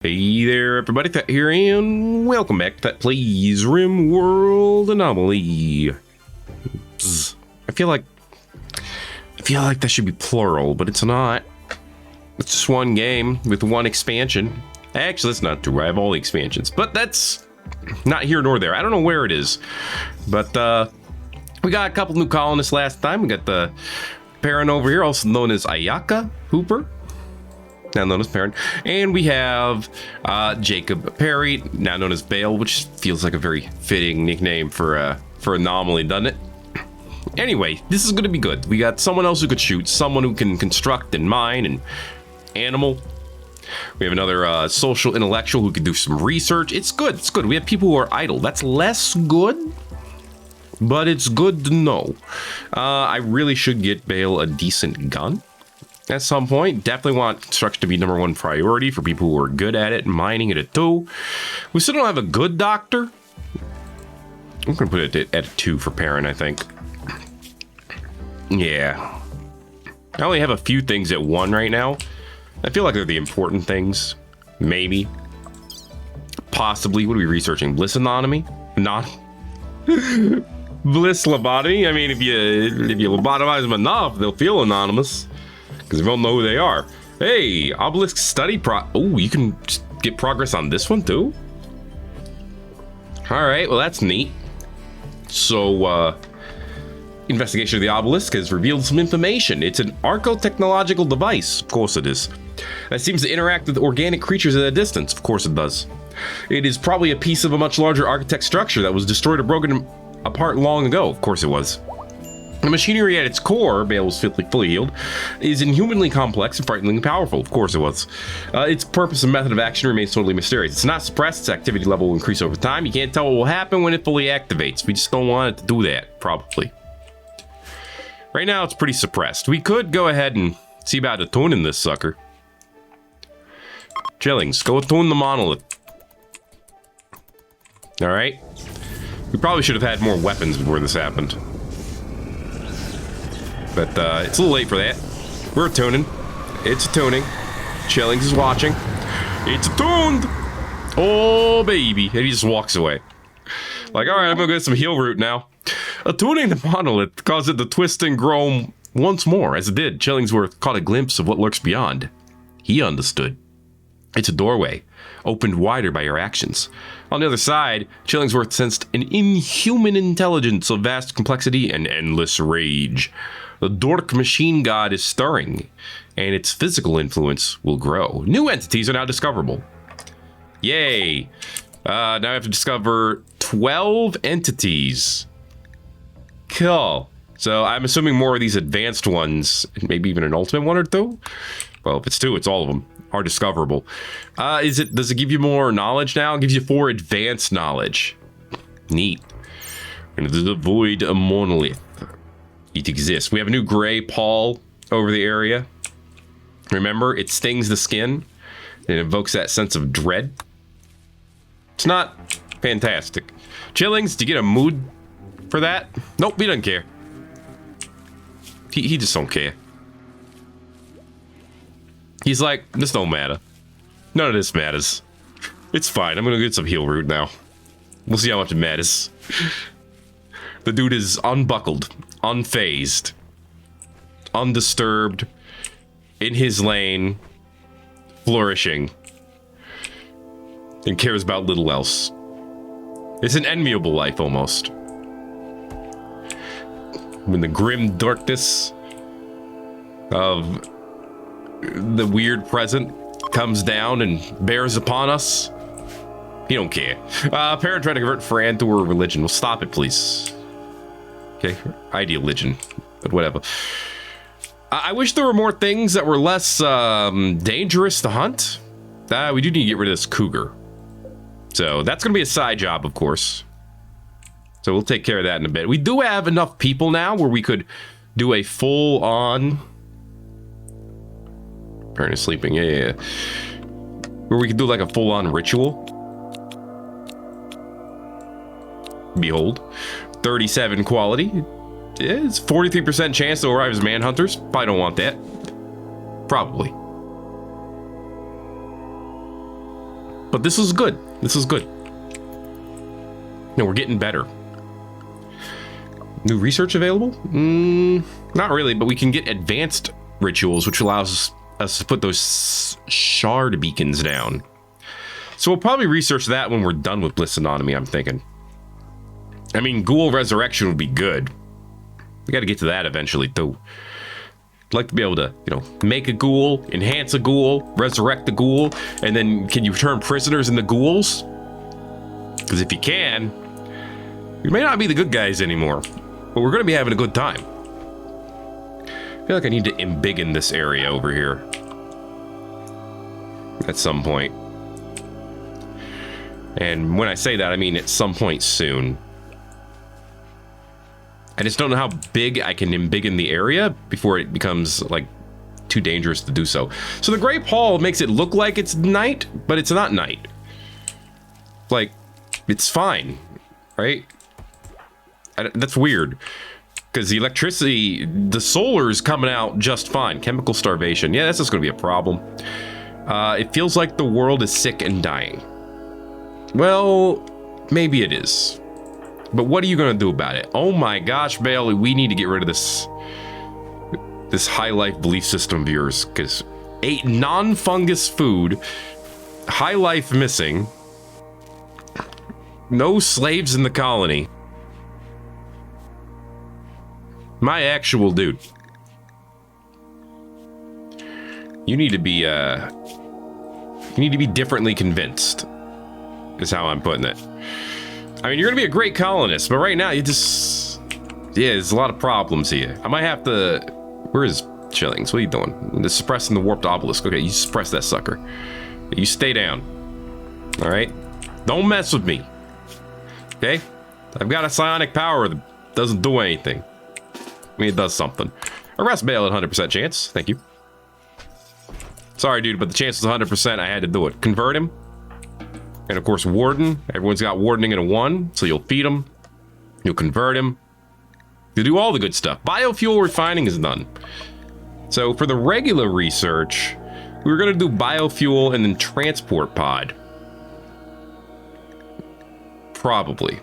Hey there, everybody, Thet here, and welcome back to Thet Plays Rimworld Anomaly. I feel like that should be plural, but it's not. It's just one game with one expansion. Actually, that's not true. I have all the expansions, but that's not here nor there. I don't know where it is, but we got a couple new colonists last time. We got the Perrin over here, also known as Ayaka Hooper, now known as Perrin, and we have Jacob Perry, now known as Bale, which feels like a very fitting nickname for Anomaly, doesn't it? Anyway, this is going to be good. We got someone else who could shoot, someone who can construct and mine and animal. We have another social intellectual who could do some research. It's good. It's good. We have people who are idle. That's less good, but it's good to know. I really should get Bale a decent gun at some point. Definitely want construction to be #1 priority for people who are good at it, mining it at 2. We still don't have a good doctor. I'm gonna put it at 2 for Perrin, I think. Yeah, I only have a few things at 1 right now. I feel like they're the important things. Maybe, possibly. What are we researching? Bliss anomaly? Not bliss lobotomy. I mean, if you lobotomize them enough, they'll feel anonymous, because we don't know who they are. Hey, obelisk study oh, you can get progress on this one too? All right, well, that's neat. So, investigation of the obelisk has revealed some information. It's an archotechnological device. Of course it is. That seems to interact with organic creatures at a distance. Of course it does. It is probably a piece of a much larger architect structure that was destroyed or broken apart long ago. Of course it was. The machinery at its core, Bale was fully healed, is inhumanly complex and frighteningly powerful. Of course it was. Its purpose and method of action remains totally mysterious. It's not suppressed. Its activity level will increase over time. You can't tell what will happen when it fully activates. We just don't want it to do that, probably. Right now, it's pretty suppressed. We could go ahead and see about attuning this sucker. Chillings, go attune the monolith. All right. We probably should have had more weapons before this happened. But it's a little late for that. We're attuning. It's attuning. Chillings is watching. It's attuned. Oh, baby. And he just walks away. Like, all right, I'm gonna get some heal root now. Attuning the monolith caused it to twist and grow once more. As it did, Chillingsworth caught a glimpse of what lurks beyond. He understood. It's a doorway, opened wider by your actions. On the other side, Chillingsworth sensed an inhuman intelligence of vast complexity and endless rage. The Dork machine god is stirring, and its physical influence will grow. New entities are now discoverable. Yay! Now I have to discover 12 entities. Cool. So I'm assuming more of these advanced ones, maybe even an ultimate one or 2. Well, if it's 2, it's all of them are discoverable. Does it give you more knowledge now? It gives you 4 advanced knowledge. Neat. And to avoid a monolith. It exists. We have a new gray pall over the area. Remember, it stings the skin and invokes that sense of dread. It's not fantastic. Chillings, do you get a mood for that? Nope, he doesn't care. He just don't care. He's like, this don't matter. None of this matters. It's fine. I'm gonna get some heal root now. We'll see how much it matters. The dude is unbuckled, unfazed, undisturbed, in his lane, flourishing, and cares about little else. It's an enviable life, almost. When the grim darkness of the weird present comes down and bears upon us, he don't care. Parent trying to convert Fran to her religion. Well, stop it, please. Okay, ideologion, but whatever. I wish there were more things that were less dangerous to hunt. We do need to get rid of this cougar. So that's going to be a side job, of course. So we'll take care of that in a bit. We do have enough people now where we could do a full-on... Perrin is sleeping, yeah. Where we could do like a full-on ritual. Behold. 37 quality. It's 43% chance to arrive as manhunters. Probably don't want that. Probably. But this is good. This is good. No, we're getting better. New research available? Not really, but we can get advanced rituals, which allows us to put those shard beacons down. So we'll probably research that when we're done with Bliss Anatomy, I'm thinking. I mean, Ghoul Resurrection would be good. We got to get to that eventually, too. I'd like to be able to, you know, make a ghoul, enhance a ghoul, resurrect the ghoul, and then can you turn prisoners into ghouls? Because if you can, we may not be the good guys anymore, but we're going to be having a good time. I feel like I need to embiggen this area over here at some point. And when I say that, I mean at some point soon. I just don't know how big I can embiggen the area before it becomes, like, too dangerous to do so. So the Great Hall makes it look like it's night, but it's not night. Like, it's fine, right? That's weird. Because the electricity, the solar's coming out just fine. Chemical starvation. Yeah, that's just going to be a problem. It feels like the world is sick and dying. Well, maybe it is. But what are you going to do about it? Oh my gosh, Bailey, we need to get rid of this high life belief system of yours. Because ate non-fungus food, high life missing, no slaves in the colony. My actual dude. You need to be differently convinced, is how I'm putting it. I mean, you're gonna be a great colonist, but right now you just, yeah, there's a lot of problems here. I might have to, where is Chillings? What are you doing? Just suppressing the warped obelisk. Okay, you suppress that sucker. You stay down. All right? Don't mess with me. Okay? I've got a psionic power that doesn't do anything. I mean, it does something. Arrest Bale at 100% chance. Thank you. Sorry, dude, but the chance was 100%. I had to do it. Convert him. And of course, Warden. Everyone's got Wardening at a 1, so you'll feed him. You'll convert him. You'll do all the good stuff. Biofuel refining is done. So for the regular research, we were going to do biofuel and then transport pod. Probably.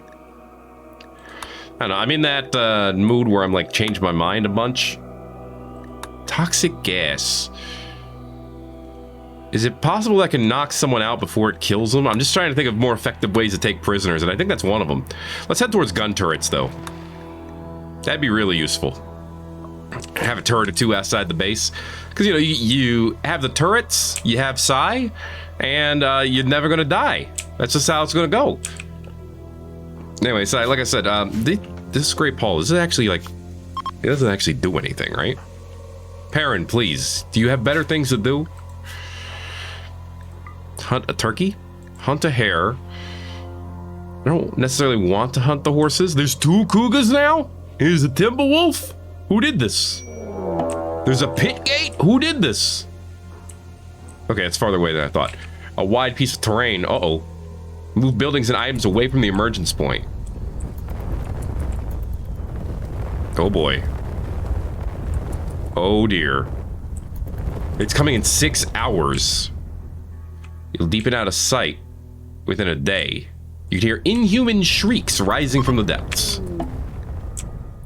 I don't know. I'm in that mood where I'm like change my mind a bunch. Toxic gas. Is it possible that I can knock someone out before it kills them? I'm just trying to think of more effective ways to take prisoners, and I think that's one of them. Let's head towards gun turrets, though. That'd be really useful. Have a turret or two outside the base. Because, you know, you have the turrets, you have Psi, and you're never going to die. That's just how it's going to go. Anyway, so like I said, this Great Hall, this is actually, like, it doesn't actually do anything, right? Perrin, please, do you have better things to do? Hunt a turkey? Hunt a hare? I don't necessarily want to hunt the horses. There's 2 cougars now? Here's a timber wolf? Who did this? There's a pit gate? Who did this? Okay, it's farther away than I thought. A wide piece of terrain. Uh-oh. Move buildings and items away from the emergence point. Oh boy. Oh dear. It's coming in 6 hours. You'll deepen out of sight within a day. You can hear inhuman shrieks rising from the depths.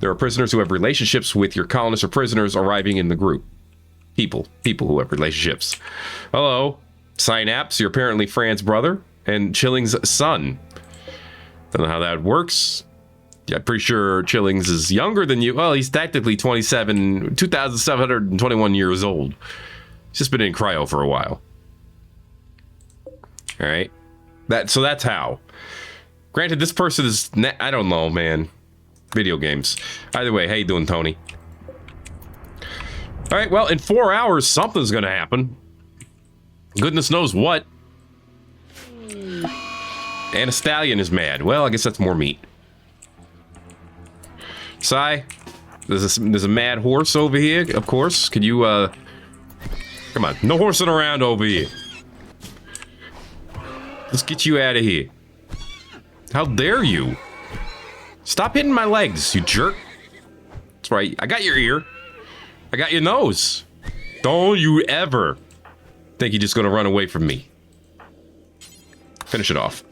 There are prisoners who have relationships with your colonists or prisoners arriving in the group. People who have relationships. Hello, Synapse, you're apparently Fran's brother, and Chilling's son. Don't know how that works. Yeah, I'm pretty sure Chillings is younger than you. Well, he's technically 2,721 years old. He's just been in cryo for a while. All right, so that's how. Granted, this person is, I don't know, man. Video games. Either way, how you doing, Tony? All right, well, in 4 hours, something's gonna happen. Goodness knows what. And a stallion is mad. Well, I guess that's more meat. Sai, there's a mad horse over here, of course. Could you, come on, no horsing around over here. Let's get you out of here. How dare you? Stop hitting my legs, you jerk. That's right. I got your ear. I got your nose. Don't you ever think you're just gonna run away from me. Finish it off.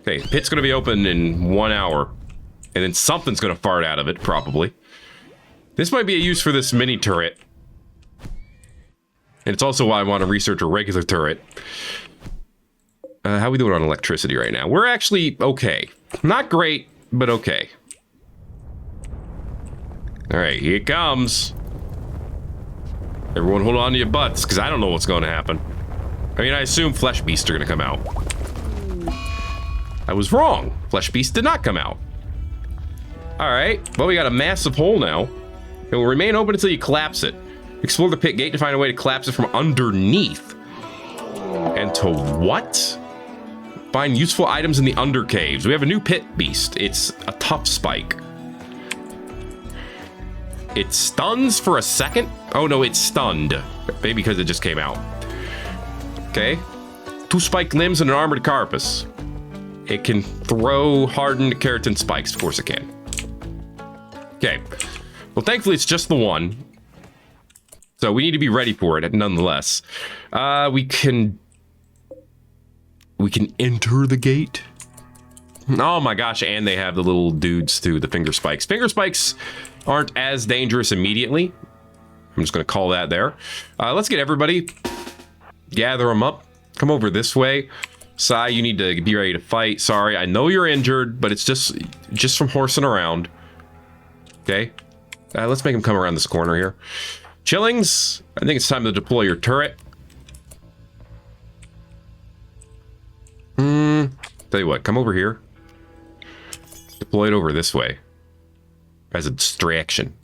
Okay, pit's gonna be open in 1 hour. And then something's gonna fart out of it, probably. This might be a use for this mini turret. And it's also why I want to research a regular turret. How are we doing on electricity right now? We're actually okay. Not great, but okay. Alright, here it comes. Everyone hold on to your butts, because I don't know what's going to happen. I mean, I assume flesh beasts are going to come out. I was wrong. Flesh beasts did not come out. Alright, well, we got a massive hole now. It will remain open until you collapse it. Explore the pit gate to find a way to collapse it from underneath. And to what? Find useful items in the undercaves. We have a new pit beast. It's a tough spike. It stuns for a second? Oh no, it's stunned. Maybe because it just came out. Okay. 2 spiked limbs and an armored carapace. It can throw hardened keratin spikes. Of course it can. Okay. Well, thankfully it's just the one. So we need to be ready for it nonetheless. We can enter the gate. Oh my gosh, and they have the little dudes too, the finger spikes. Finger spikes aren't as dangerous immediately. I'm just gonna call that there. Let's get everybody, gather them up. Come over this way. Sai, you need to be ready to fight. Sorry, I know you're injured, but it's just from horsing around. Okay, let's make him come around this corner here. Chillings, I think it's time to deploy your turret. Tell you what, come over here. Deploy it over this way. As a distraction.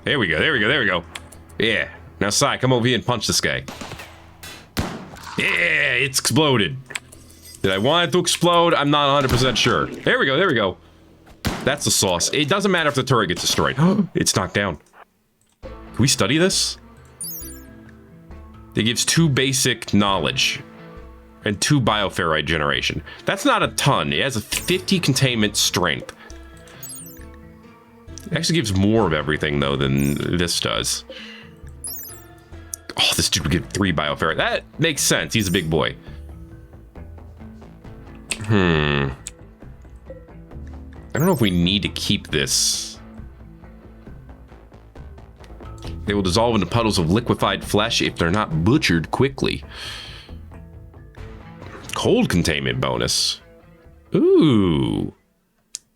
There we go, there we go, there we go. Yeah. Now, Sai, come over here and punch this guy. Yeah, it's exploded. Did I want it to explode? I'm not 100% sure. There we go, there we go. That's the sauce. It doesn't matter if the turret gets destroyed. It's knocked down. Can we study this? It gives 2 basic knowledge and 2 bioferrite generation. That's not a ton. It has a 50 containment strength. It actually gives more of everything though than this does. Oh, this dude would get 3 bioferrite. That makes sense. He's a big boy. I don't know if we need to keep this. They will dissolve into puddles of liquefied flesh if they're not butchered quickly. Cold containment bonus. Ooh.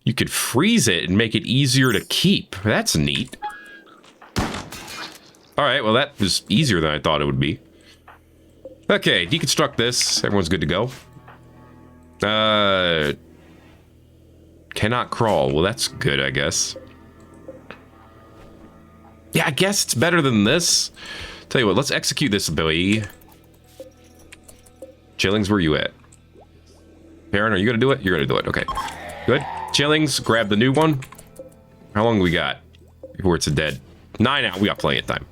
You could freeze it and make it easier to keep. That's neat. Alright, well that was easier than I thought it would be. Okay, deconstruct this. Everyone's good to go. Cannot crawl. Well, that's good, I guess. Yeah, I guess it's better than this. Tell you what, let's execute this, boy. Chillings, where you at? Perrin, are you gonna do it? You're gonna do it. Okay. Good. Chillings, grab the new one. How long we got before it's dead? 9 out. We got plenty of time.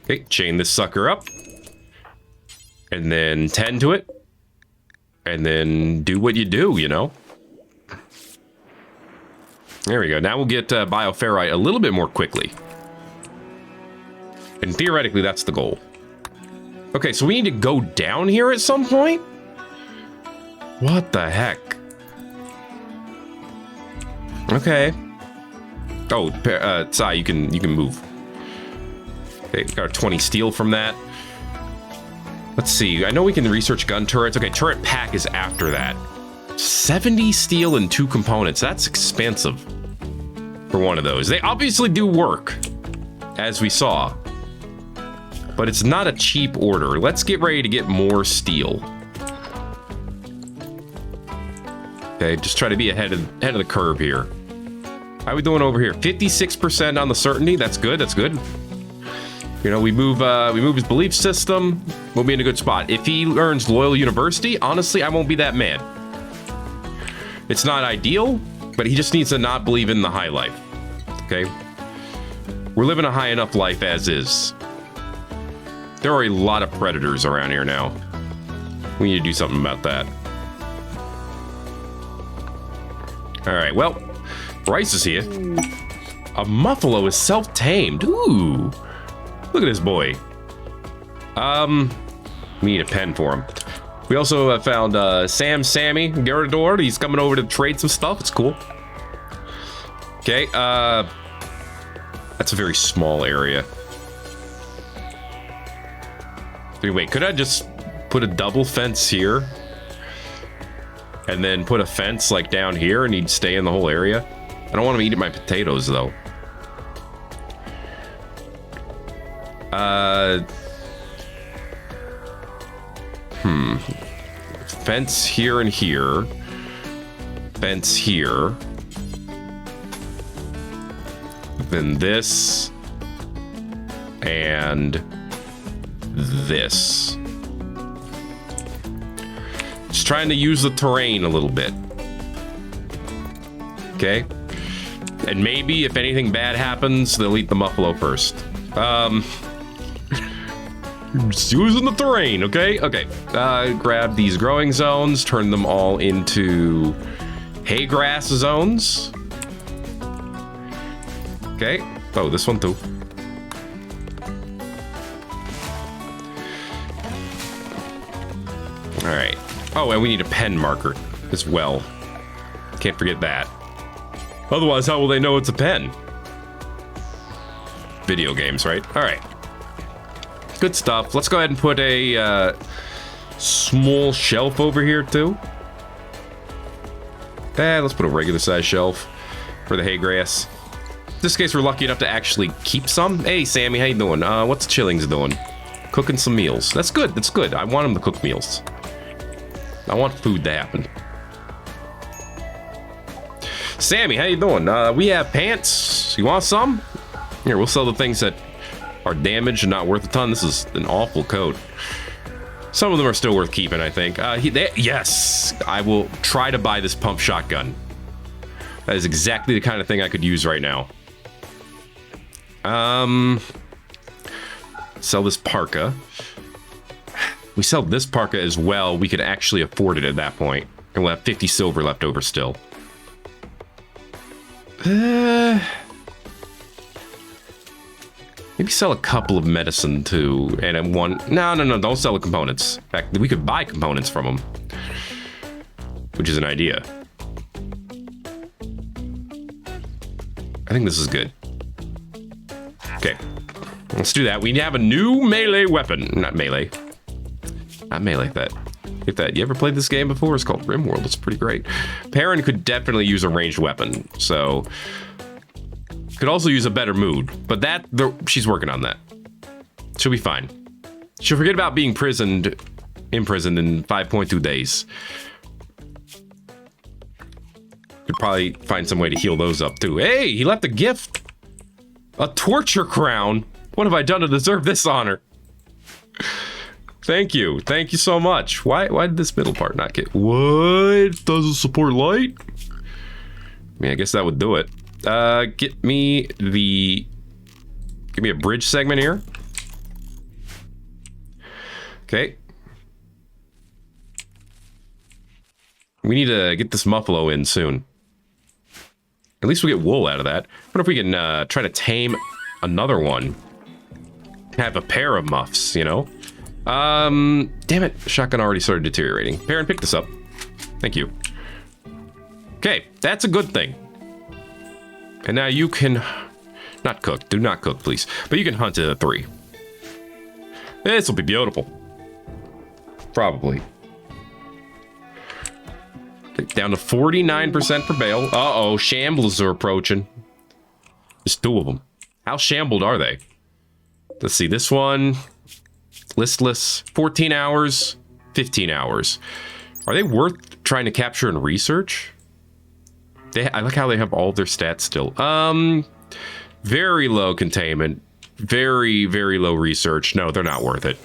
Okay, chain this sucker up. And then tend to it. And then do what you do, you know? There we go. Now we'll get bioferrite a little bit more quickly. And theoretically, that's the goal. Okay, so we need to go down here at some point? What the heck? Okay. Oh, Sai, you can move. Okay, got our 20 steel from that. Let's see. I know we can research gun turrets. Okay, turret pack is after that. 70 steel and 2 components. That's expensive for one of those. They obviously do work, as we saw. But it's not a cheap order. Let's get ready to get more steel. Okay, just try to be ahead of the curve here. How are we doing over here? 56% on the certainty. That's good. That's good. You know, we move his belief system. We'll be in a good spot. If he earns Loyal University, honestly, I won't be that mad. It's not ideal, but he just needs to not believe in the high life. Okay? We're living a high enough life as is. There are a lot of predators around here now. We need to do something about that. Alright, well, Bryce is here. A Muffalo is self-tamed. Ooh. Look at this boy. We need a pen for him. We also have found Sammy Garador. He's coming over to trade some stuff. It's cool. Okay, that's a very small area. Wait, could I just put a double fence here? And then put a fence like down here and he'd stay in the whole area? I don't want him eating my potatoes though. Fence here and here. Fence here. Then this. And this. Just trying to use the terrain a little bit. Okay. And maybe if anything bad happens, they'll eat the buffalo first. Just using the terrain, okay? Okay. Grab these growing zones, turn them all into hay grass zones. Okay. Oh, this one too. All right. Oh, and we need a pen marker as well. Can't forget that. Otherwise, how will they know it's a pen? Video games, right? All right. Good stuff. Let's go ahead and put a small shelf over here too. Let's put a regular size shelf for the hay grass. In this case, we're lucky enough to actually keep some. Hey, Sammy, how you doing? What's Chillings doing? Cooking some meals. That's good. That's good. I want him to cook meals. I want food to happen. Sammy, how you doing? We have pants. You want some? Here, we'll sell the things that are damaged and not worth a ton. This is an awful coat. Some of them are still worth keeping, I think. Yes, I will try to buy this pump shotgun. That is exactly the kind of thing I could use right now. Sell this parka. We sell this parka as well. We could actually afford it at that point. And we'll have 50 silver left over still. Maybe sell a couple of medicine too, and then one. No, don't sell the components. In fact, we could buy components from them, which is an idea. I think this is good. Okay, let's do that. We have a new melee weapon. Not melee. That. You ever played this game before? It's called Rimworld. It's pretty great. Perrin could definitely use a ranged weapon, so could also use a better mood. But she's working on that. She'll be fine. She'll forget about being imprisoned in 5.2 days. Could probably find some way to heal those up too. Hey, he left a gift. A torture crown. What have I done to deserve this honor? Thank you so much. Why did this middle part not get? What? Doesn't support light? I mean, I guess that would do it. Give me a bridge segment here. Okay. We need to get this muffalo in soon. At least we'll get wool out of that. What if we can try to tame another one? Have a pair of muffs, you know? Damn it. Shotgun already started deteriorating. Perrin, pick this up. Thank you. Okay, that's a good thing. And now you can not cook. Do not cook, please. But you can hunt at a 3. This will be beautiful. Probably. Okay, down to 49% for bail. Uh-oh, shamblers are approaching. There's 2 of them. How shambled are they? Let's see, this one. Listless. 14 hours. 15 hours. Are they worth trying to capture and research? I like how they have all their stats still. Very low containment. Very, very low research. No, they're not worth it.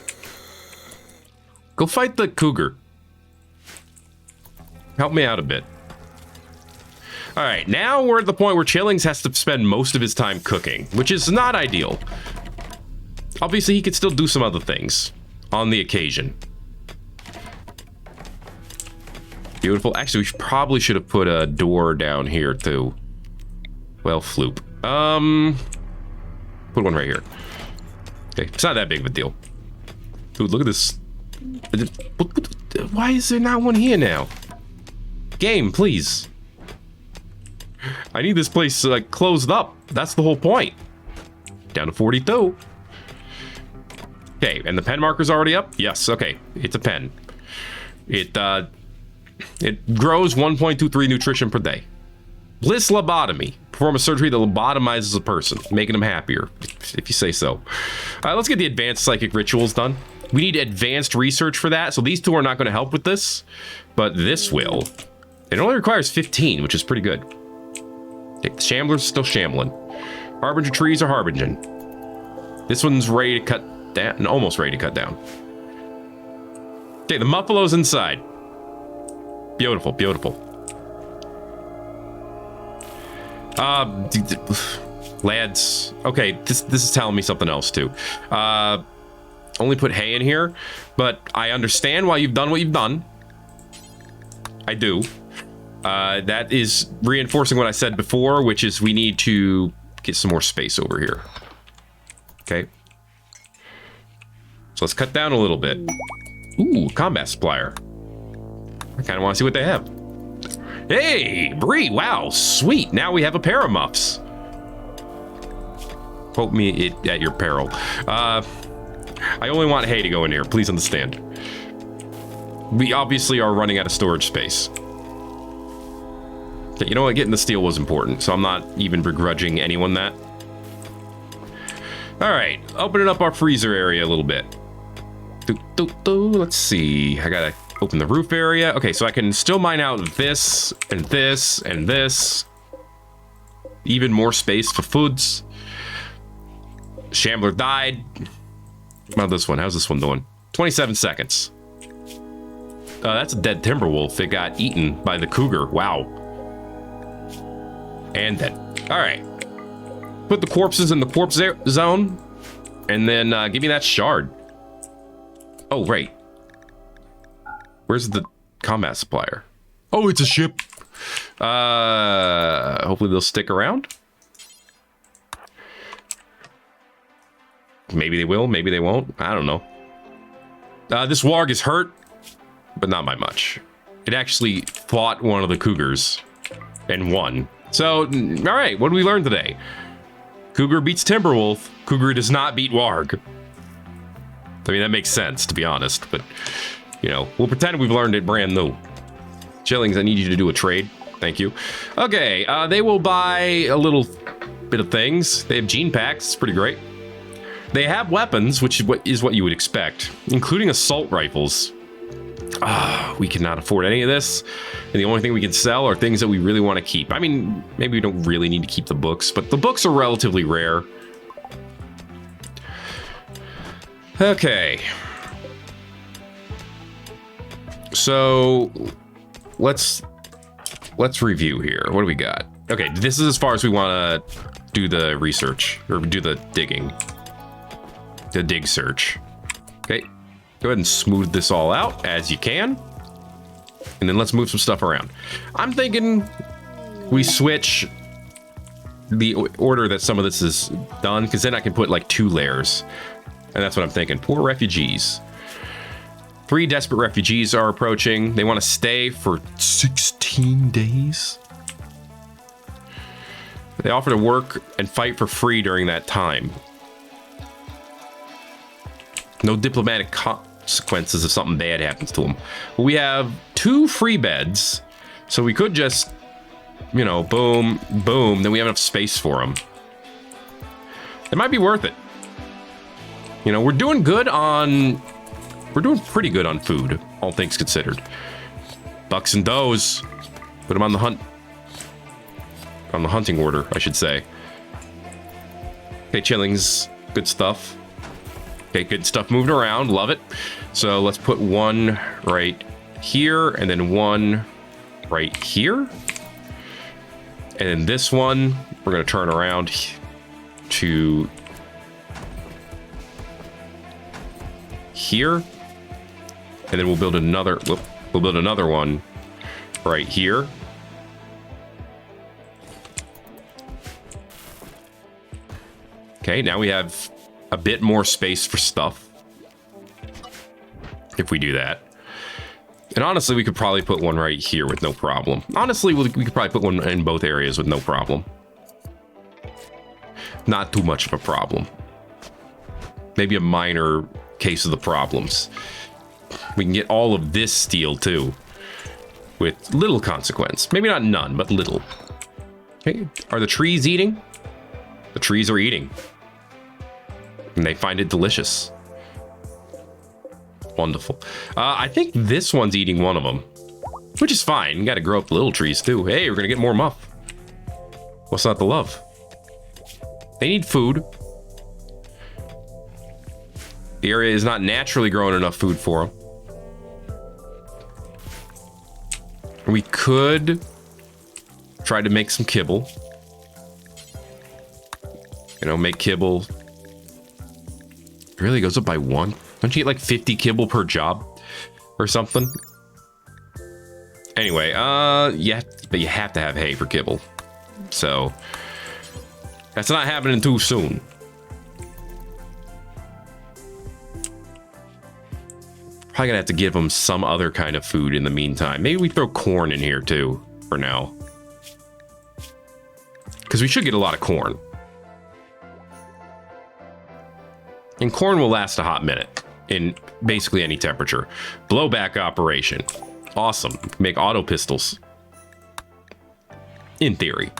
Go fight the cougar. Help me out a bit. All right, now we're at the point where Chillings has to spend most of his time cooking, which is not ideal. Obviously, he could still do some other things on the occasion. Beautiful. Actually, we probably should have put a door down here too. Well, floop. Put one right here. Okay, it's not that big of a deal. Dude, look at this. Why is there not one here now? Game, please. I need this place like closed up. That's the whole point. Down to 42. Okay, and the pen marker's already up? Yes, okay. It's a pen. It grows 1.23 nutrition per day. Bliss lobotomy. Perform a surgery that lobotomizes a person, making them happier, if you say so. Let's get the advanced psychic rituals done. We need advanced research for that, so these two are not going to help with this, but this will. It only requires 15, which is pretty good. Okay, the shambler's still shambling. Harbinger trees are harbinging. This one's ready to cut down, almost ready to cut down. Okay, the muffalo's inside. Beautiful, beautiful. Lads. Okay, this is telling me something else too. Only put hay in here, but I understand why you've done what you've done. I do. That is reinforcing what I said before, which is we need to get some more space over here. Okay. So let's cut down a little bit. Ooh, combat supplier. I kind of want to see what they have. Hey, Bree, wow, sweet. Now we have a pair of muffs. Quote me at your peril. I only want hay to go in here, please understand. We obviously are running out of storage space. You know what, getting the steel was important, so I'm not even begrudging anyone that. All right, opening up our freezer area a little bit. Let's see, I gotta open the roof area. Okay, so I can still mine out this and this and this. Even more space for foods. Shambler died. How about this one? How's this one doing? 27 seconds. That's a dead timber wolf. It got eaten by the cougar. Wow. And dead. All right. Put the corpses in the corpse zone. And then give me that shard. Oh, right. Where's the combat supplier? Oh, it's a ship. Hopefully they'll stick around. Maybe they will, maybe they won't. I don't know. This warg is hurt, but not by much. It actually fought one of the cougars and won. So, all right, what did we learn today? Cougar beats Timberwolf. Cougar does not beat warg. I mean, that makes sense, to be honest, but, you know, we'll pretend we've learned it brand new. Chillings, I need you to do a trade. Thank you. Okay, they will buy a little bit of things. They have gene packs. It's pretty great. They have weapons, which is what you would expect, including assault rifles. We cannot afford any of this. And the only thing we can sell are things that we really want to keep. I mean, maybe we don't really need to keep the books, but the books are relatively rare. Okay. So let's review here. What do we got? Okay, this is as far as we want to do the research or do the digging. The dig search. Okay, go ahead and smooth this all out as you can. And then let's move some stuff around. I'm thinking we switch the order that some of this is done, because then I can put like 2 layers. And that's what I'm thinking. Poor refugees. 3 desperate refugees are approaching. They want to stay for 16 days. They offer to work and fight for free during that time. No diplomatic consequences if something bad happens to them. But we have 2 free beds, so we could just, you know, boom, boom, then we have enough space for them. It might be worth it. You know, we're doing pretty good on food, all things considered. Bucks and does. Put them on the hunt. On the hunting order, I should say. Okay, chillings, good stuff. Okay, good stuff moving around, love it. So let's put 1 right here, and then 1 right here. And then this one, we're gonna turn around to here. And then we'll build another, we'll build another one right here. Okay, now we have a bit more space for stuff. if we do that. And honestly, we could probably put one right here with no problem. Honestly, we could probably put one in both areas with no problem. Not too much of a problem. Maybe a minor case of the problems. We can get all of this steel too, with little consequence. Maybe not none, but little. Okay, are the trees eating? The trees are eating. And they find it delicious. Wonderful. I think this one's eating one of them, which is fine. You gotta grow up the little trees too. Hey, we're gonna get more muff. What's not to love? They need food. The area is not naturally growing enough food for them. We could try to make some kibble. You know, make kibble. It really goes up by 1. Don't you get like 50 kibble per job or something? Anyway, yeah, but you have to have hay for kibble. So that's not happening too soon. Probably gonna have to give them some other kind of food in the meantime. Maybe we throw corn in here too for now. Because we should get a lot of corn. And corn will last a hot minute in basically any temperature. Blowback operation. Awesome. Make auto pistols. In theory.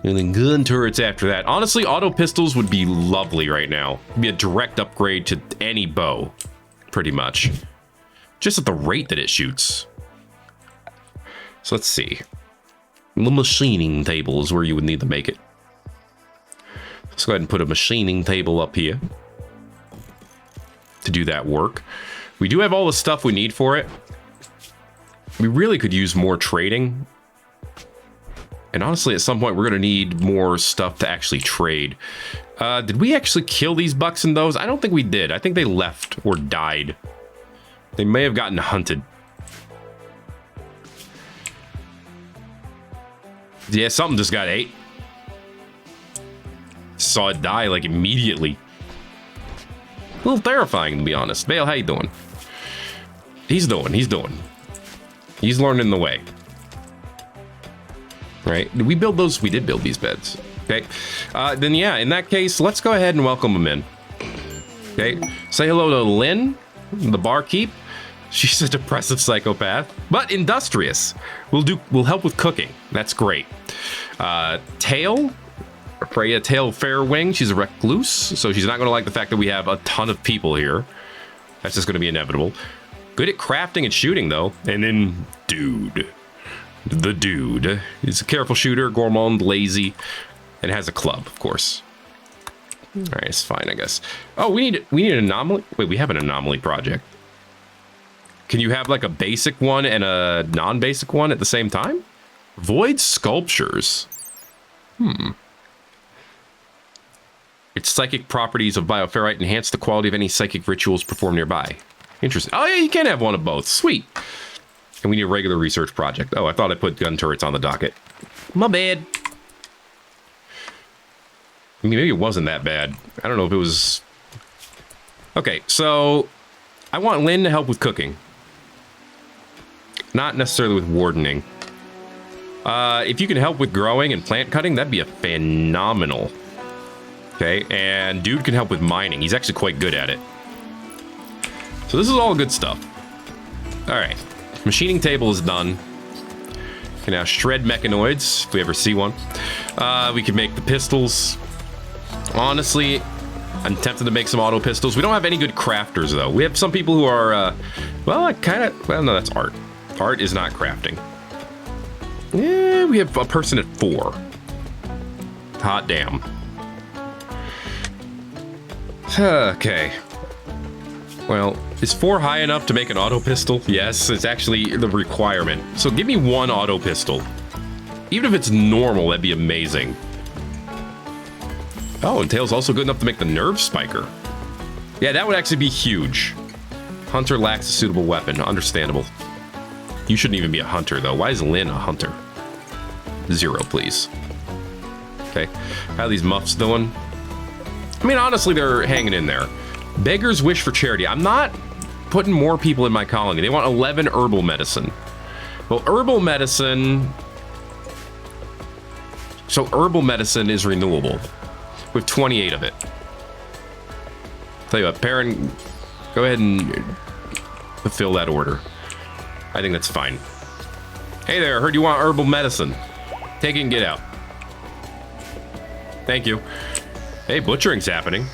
And then gun turrets after that. Honestly, auto pistols would be lovely right now. It'd be a direct upgrade to any bow. Pretty much. Just at the rate that it shoots. So let's see. The machining table is where you would need to make it. Let's go ahead and put a machining table up here to do that work. We do have all the stuff we need for it. We really could use more trading. And honestly, at some point, we're going to need more stuff to actually trade. Did we actually kill these bucks and those? I don't think we did. I think they left or died. They may have gotten hunted. Yeah, something just got ate. Saw it die like immediately. A little terrifying, to be honest. Vale, how you doing? He's doing. He's learning the way. Right? Did we build those? We did build these beds. Okay. Then yeah, in that case, let's go ahead and welcome them in. Okay. Say hello to Lynn, the barkeep. She's a depressive psychopath, but industrious. We'll help with cooking. That's great. Tail. Freya Tail Fairwing, she's a recluse, so she's not going to like the fact that we have a ton of people here. That's just going to be inevitable. Good at crafting and shooting, though. And then, dude. The dude. He's a careful shooter, gourmand, lazy, and has a club, of course. All right, it's fine, I guess. Oh, we need an anomaly? Wait, we have an anomaly project. Can you have, like, a basic one and a non-basic one at the same time? Void sculptures. Its psychic properties of bioferrite enhance the quality of any psychic rituals performed nearby. Interesting. Oh, yeah, you can have one of both. Sweet. And we need a regular research project. Oh, I thought I put gun turrets on the docket. My bad. I mean, maybe it wasn't that bad. I don't know if it was... Okay, so... I want Lynn to help with cooking. Not necessarily with wardening. If you can help with growing and plant cutting, that'd be a phenomenal... Okay, and dude can help with mining. He's actually quite good at it. So this is all good stuff. All right, machining table is done. Can now shred mechanoids if we ever see one. We can make the pistols. Honestly, I'm tempted to make some auto pistols. We don't have any good crafters though. We have some people who are, well, no, that's art. Art is not crafting. Yeah, we have a person at 4. Hot damn. Okay. Well, is 4 high enough to make an auto pistol? Yes, it's actually the requirement. So give me 1 auto pistol. Even if it's normal, that'd be amazing. Oh, and Tail's also good enough to make the nerve spiker. Yeah, that would actually be huge. Hunter lacks a suitable weapon. Understandable. You shouldn't even be a hunter, though. Why is Lynn a hunter? 0, please. Okay. How are these muffs doing? I mean, honestly, they're hanging in there. Beggars wish for charity. I'm not putting more people in my colony. They want 11 herbal medicine. Well, herbal medicine... So herbal medicine is renewable. With 28 of it. Tell you what, Perrin, go ahead and fulfill that order. I think that's fine. Hey there, I heard you want herbal medicine. Take it and get out. Thank you. Hey, butchering's happening.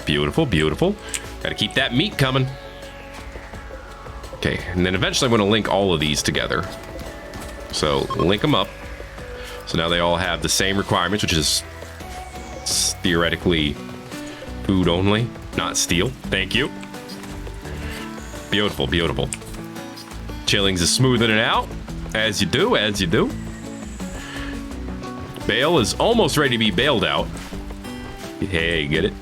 Beautiful, beautiful. Gotta keep that meat coming. Okay, and then eventually I'm gonna link all of these together. So, link them up. So now they all have the same requirements, which is theoretically food only, not steel. Thank you. Beautiful, beautiful. Chillings is smoothing it out, as you do, as you do. Bale is almost ready to be bailed out. Hey, get it?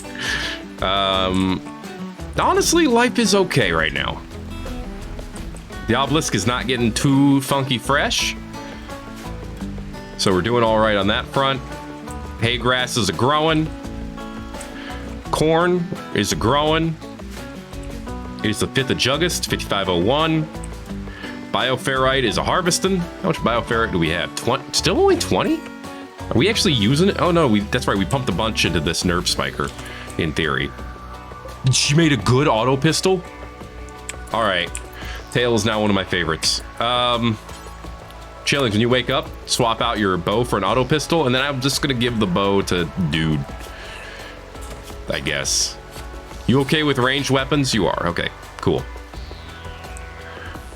Honestly, life is okay right now. The obelisk is not getting too funky fresh. So we're doing all right on that front. Hay grass is a-growing. Corn is a-growing. It's the 5th of Juggist, 5501. Bioferrite is a harvesting. How much bioferrite do we have? 20? Still only 20? Are we actually using it? Oh no, that's right. We pumped a bunch into this nerve spiker, in theory. She made a good auto pistol. All right. Tail is now one of my favorites. Chillings, when you wake up, swap out your bow for an auto pistol, and then I'm just gonna give the bow to dude. I guess. You okay with ranged weapons? You are. Okay, cool.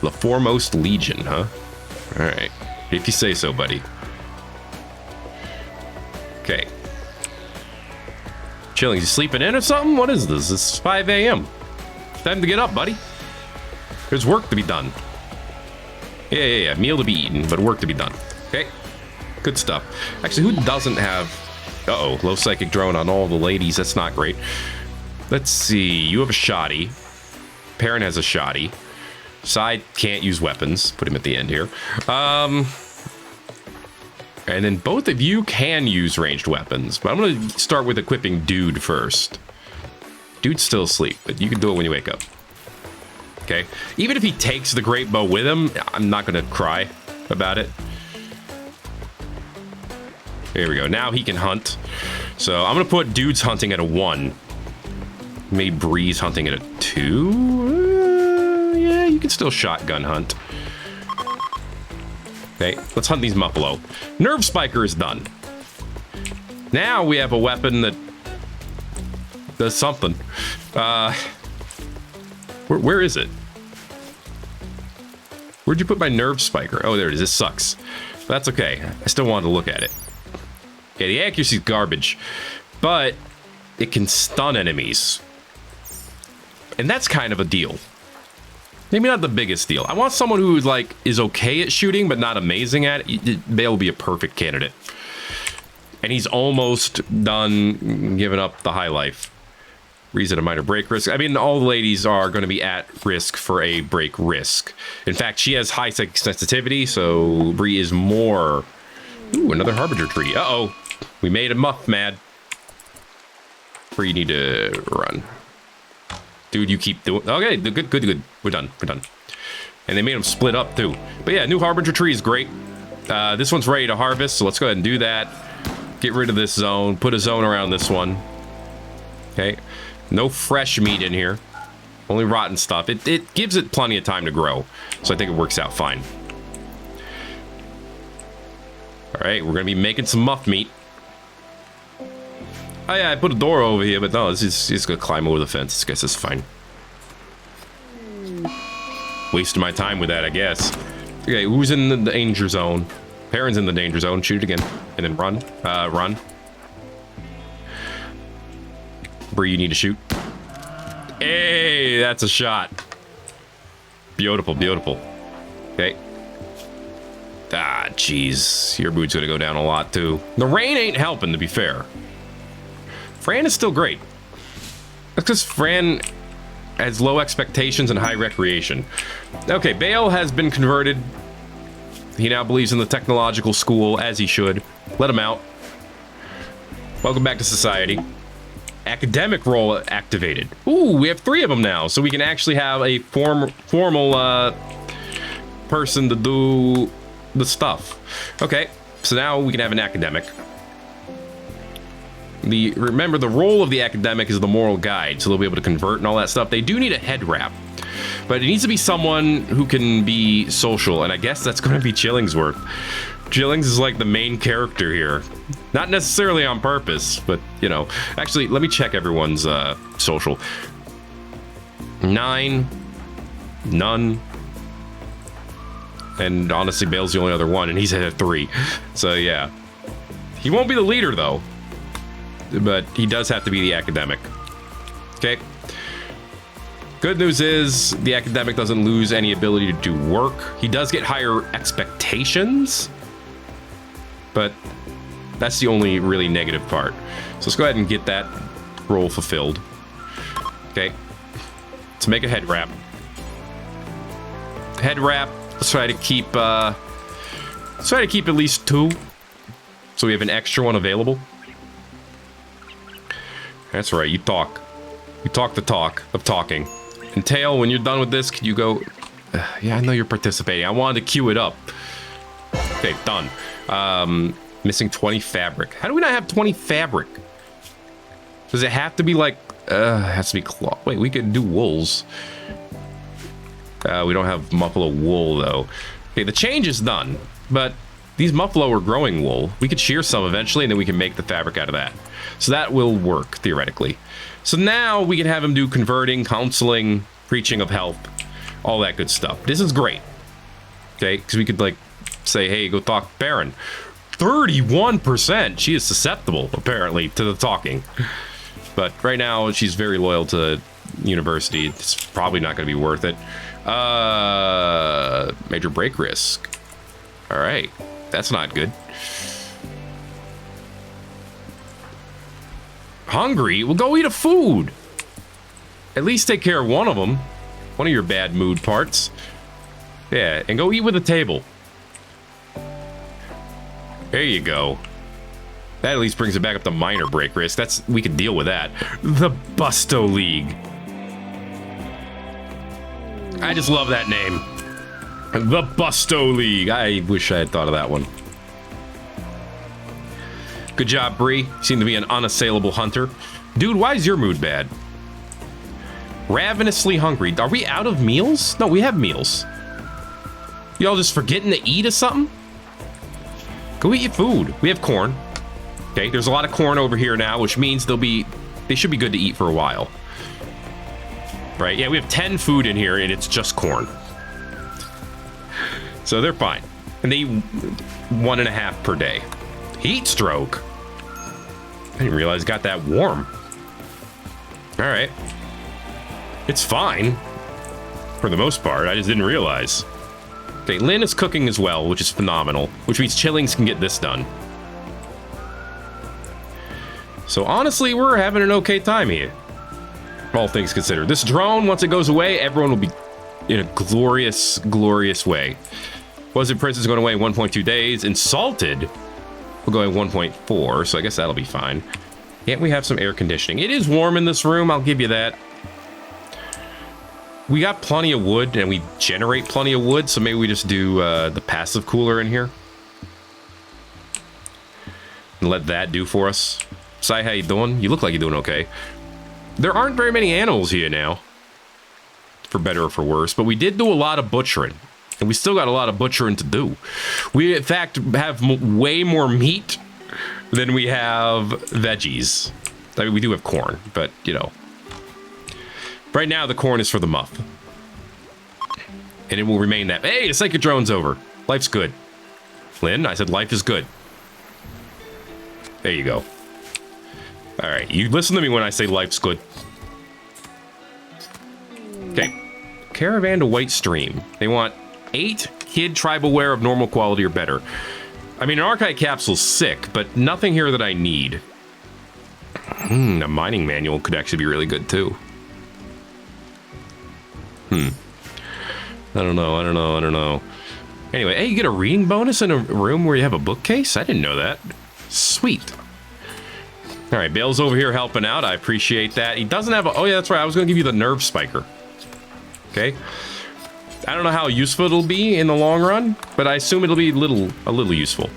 The Foremost Legion, huh? All right. If you say so, buddy. Okay. Chillings, you sleeping in or something? What is this? It's 5 a.m. Time to get up, buddy. There's work to be done. Yeah. Meal to be eaten, but work to be done. Okay. Good stuff. Actually, who doesn't have... Uh-oh. Low psychic drone on all the ladies. That's not great. Let's see. You have a shoddy. Perrin has a shoddy. Side can't use weapons. Put him at the end here. And then both of you can use ranged weapons. But I'm going to start with equipping Dude first. Dude's still asleep, but you can do it when you wake up. Okay. Even if he takes the great bow with him, I'm not going to cry about it. There we go. Now he can hunt. So I'm going to put Dude's hunting at a 1. Maybe Breeze hunting at a 2. Yeah, you can still shotgun hunt. Okay, let's hunt these Muffalo. Nerve Spiker is done. Now we have a weapon that does something. Where is it? Where'd you put my Nerve Spiker? Oh, there it is. This sucks. That's okay. I still wanted to look at it. Yeah, the accuracy is garbage, but it can stun enemies. And that's kind of a deal. Maybe not the biggest deal. I want someone who like is okay at shooting, but not amazing at it. Bale will be a perfect candidate. And he's almost done giving up the high life. Reason a minor break risk. I mean, all the ladies are going to be at risk for a break risk. In fact, she has high psychic sensitivity, so Bree is more... Ooh, another Harbinger tree. Uh-oh. We made a muff mad. Bree, you need to run. Dude, you keep doing... Okay, good. We're done. And they made them split up, too. But yeah, new Harbinger tree is great. This one's ready to harvest, so let's go ahead and do that. Get rid of this zone. Put a zone around this one. Okay. No fresh meat in here. Only rotten stuff. It gives it plenty of time to grow. So I think it works out fine. Alright, we're going to be making some muff meat. Oh yeah, I put a door over here, but no, it's going to climb over the fence. I guess it's fine. Wasting my time with that, I guess. Okay, who's in the danger zone? Perrin's in the danger zone. Shoot it again. And then run. Run. Bree, you need to shoot. Hey, that's a shot. Beautiful. Okay. Ah, jeez. Your boot's gonna go down a lot, too. The rain ain't helping, to be fair. Fran is still great. That's because Fran has low expectations and high recreation. Okay, Bale has been converted. He now believes in the technological school, as he should. Let him out. Welcome back to society. Academic role activated. Ooh, we have 3 of them now, so we can actually have a formal person to do the stuff. Okay, so now we can have an academic. Remember, the role of the academic is the moral guide, so they'll be able to convert and all that stuff. They do need a head wrap, but it needs to be someone who can be social, and I guess that's going to be Chillingsworth. Chillings is like the main character here. Not necessarily on purpose, but, you know. Actually, let me check everyone's social. 9. None. And honestly, Bale's the only other one, and he's at a 3. So, yeah. He won't be the leader, though. But he does have to be the academic. Okay. Good news is, the academic doesn't lose any ability to do work. He does get higher expectations, but that's the only really negative part. So let's go ahead and get that role fulfilled. Okay. Let's make a head wrap. Head wrap. Let's try to keep at least 2, so we have an extra one available. That's right. You talk. You talk the talk of talking. And Tail, when you're done with this, can you go? Yeah, I know you're participating. I wanted to queue it up. Okay, done. Missing 20 fabric. How do we not have 20 fabric? Does it have to be like, it has to be cloth. Wait, we could do wools. We don't have muffalo wool though. Okay, the change is done, but these muffalo are growing wool. We could shear some eventually, and then we can make the fabric out of that. So that will work theoretically. So now we can have him do converting, counseling, preaching of health, all that good stuff. This is great. Okay, because we could like say, hey, go talk Baron. 31%. She is susceptible, apparently, to the talking. But right now, she's very loyal to university. It's probably not going to be worth it. Major break risk. All right. That's not good. Hungry? Well, go eat a food. At least take care of one of them. One of your bad mood parts. Yeah, and go eat with a table. There you go. That at least brings it back up to minor break risk. We can deal with that. The Busto League. I just love that name. The Busto League. I wish I had thought of that one. Good job, Bree. You seem to be an unassailable hunter. Dude, why is your mood bad? Ravenously hungry. Are we out of meals? No, we have meals. Y'all just forgetting to eat or something? Go eat your food. We have corn. Okay, there's a lot of corn over here now, which means they should be good to eat for a while. Right? Yeah, we have 10 food in here, and it's just corn. So they're fine. And they eat 1.5 per day. Heat stroke. I didn't realize it got that warm. All right. It's fine. For the most part, I just didn't realize. Okay, Lynn is cooking as well, which is phenomenal. Which means Chillings can get this done. So honestly, we're having an okay time here. All things considered. This drone, once it goes away, everyone will be in a glorious, glorious way. Was-it Prince is going away in 1.2 days. Insulted will go in 1.4, so I guess that'll be fine. Can't we have some air conditioning? It is warm in this room, I'll give you that. We got plenty of wood, and we generate plenty of wood, so maybe we just do the passive cooler in here. And let that do for us. Sai, how you doing? You look like you're doing okay. There aren't very many animals here now. For better or for worse, but we did do a lot of butchering. And we still got a lot of butchering to do. We, in fact, have way more meat than we have veggies. I mean, we do have corn, but, you know. Right now, the corn is for the muff. And it will remain that. Hey, the psychic drone's over. Life's good. Lynn, I said life is good. There you go. All right, you listen to me when I say life's good. Okay. Caravan to White Stream. They want 8 kid tribal wear of normal quality or better. I mean, an archive capsule's sick, but nothing here that I need. A mining manual could actually be really good, too. I don't know. Anyway, hey, you get a reading bonus in a room where you have a bookcase? I didn't know that. Sweet. All right, Bale's over here helping out. I appreciate that. He doesn't have a... Oh, yeah, that's right. I was going to give you the nerve spiker. Okay. I don't know how useful it'll be in the long run, but I assume it'll be a little useful.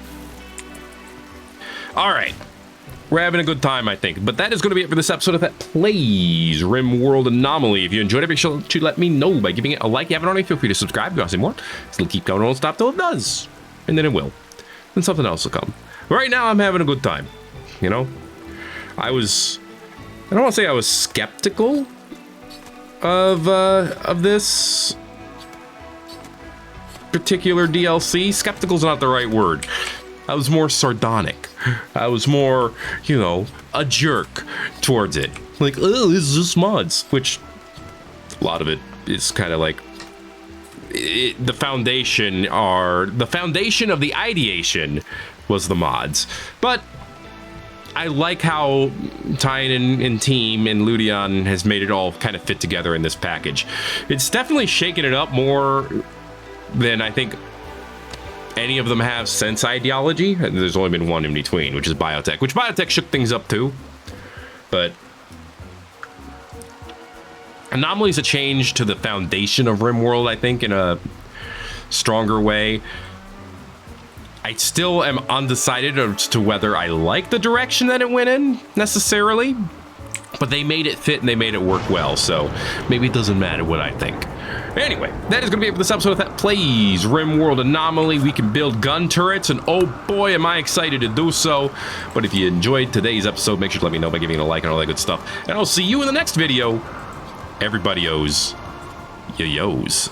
All right. We're having a good time, I think. But that is going to be it for this episode of Thet Plays Rimworld Anomaly. If you enjoyed it, make sure to let me know by giving it a like. If you haven't already, feel free to subscribe if you want to see more. It'll keep going, won't stop till it does. And then it will. Then something else will come. But right now, I'm having a good time. You know? I don't want to say I was skeptical of this particular DLC. Skeptical's not the right word. I was more sardonic. I was more, you know, a jerk towards it. Like, oh, this is just mods. Which, a lot of it is kind of like, the foundation of the ideation was the mods. But I like how Tynan and team and Ludion has made it all kind of fit together in this package. It's definitely shaken it up more than I think any of them have since Ideology. There's only been one in between, which is Biotech, which Biotech shook things up too. But Anomaly's a change to the foundation of Rimworld, I think, in a stronger way. I still am undecided as to whether I like the direction that it went in, necessarily. But they made it fit and they made it work well, so maybe it doesn't matter what I think. Anyway, that is going to be it for this episode of Thet Plays Rimworld Anomaly. We can build gun turrets, and oh boy, am I excited to do so. But if you enjoyed today's episode, make sure to let me know by giving it a like and all that good stuff. And I'll see you in the next video. Everybody owes you yo's.